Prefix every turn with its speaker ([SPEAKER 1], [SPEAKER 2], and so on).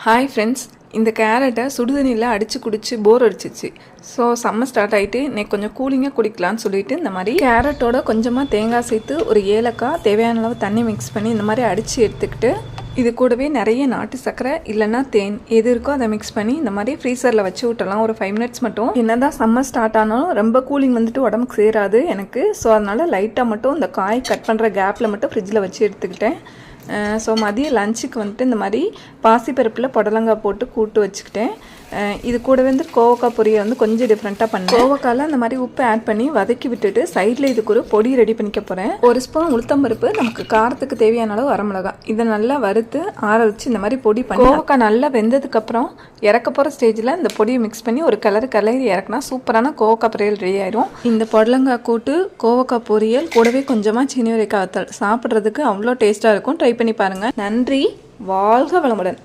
[SPEAKER 1] Hi friends, இந்த கேரட்டை சுடுதண்ணியில் அடித்து குடிச்சு போர் அடிச்சிச்சு. ஸோ சம்மர் ஸ்டார்ட் ஆகிட்டு இன்னைக்கு கொஞ்சம் கூலிங்காக குடிக்கலான்னு சொல்லிட்டு இந்த மாதிரி கேரட்டோட கொஞ்சமாக தேங்காய் சேர்த்து ஒரு ஏலக்காய் தேவையான அளவு தண்ணி மிக்ஸ் பண்ணி இந்த மாதிரி அடித்து எடுத்துக்கிட்டு இது கூடவே நிறைய நாட்டு சர்க்கரை இல்லைன்னா தேன் எது இருக்கோ அதை மிக்ஸ் பண்ணி இந்த மாதிரி ஃப்ரீசரில் வச்சு விட்டலாம் ஒரு 5 மினிட்ஸ் மட்டும். என்னதான் சம்மர் ஸ்டார்ட் ஆனாலும் ரொம்ப கூலிங் வந்துட்டு உடம்புக்கு சேராது எனக்கு. ஸோ அதனால் லைட்டாக மட்டும் இந்த காய் கட் பண்ணுற கேப்பில் மட்டும் ஃப்ரிட்ஜில் வச்சு எடுத்துக்கிட்டேன். ஸோ மதியம் லஞ்சுக்கு வந்துட்டு இந்த மாதிரி பாசிப்பருப்பில் புடலங்காய் போட்டு கூட்டு வச்சுக்கிட்டேன். இது கூட வந்து கோவக்காய் பொரியை வந்து கொஞ்சம் டிஃப்ரெண்ட்டாக பண்ணேன். கோவக்காயில் இந்த மாதிரி உப்பு ஆட் பண்ணி வதக்கி விட்டுட்டு சைடில் இதுக்கு ஒரு பொடி ரெடி பண்ணிக்க போகிறேன். ஒரு ஸ்பூன் உளுத்தம்பருப்பு, நமக்கு காரத்துக்கு தேவையான அளவு வரமிளகாய், இதை நல்லா வறுத்து ஆற வச்சு இந்த மாதிரி பொடி பண்ணி கோவக்காய் நல்லா வெந்ததுக்கப்புறம் இறக்க போகிற ஸ்டேஜில் இந்த பொடியை மிக்ஸ் பண்ணி ஒரு கலரி இறக்குனா சூப்பரான கோவக்காய் பொரியல் ரெடி ஆயிரும். இந்த புடலங்காய் கூட்டு கோவக்காய் பொரியல் கூடவே கொஞ்சமாக சீனி வரைக்காய் வத்தல் சாப்பிட்றதுக்கு அவ்வளோ டேஸ்ட்டாக இருக்கும். ட்ரை பண்ணி பாருங்கள். நன்றி. வாழ்க வளமுடன்.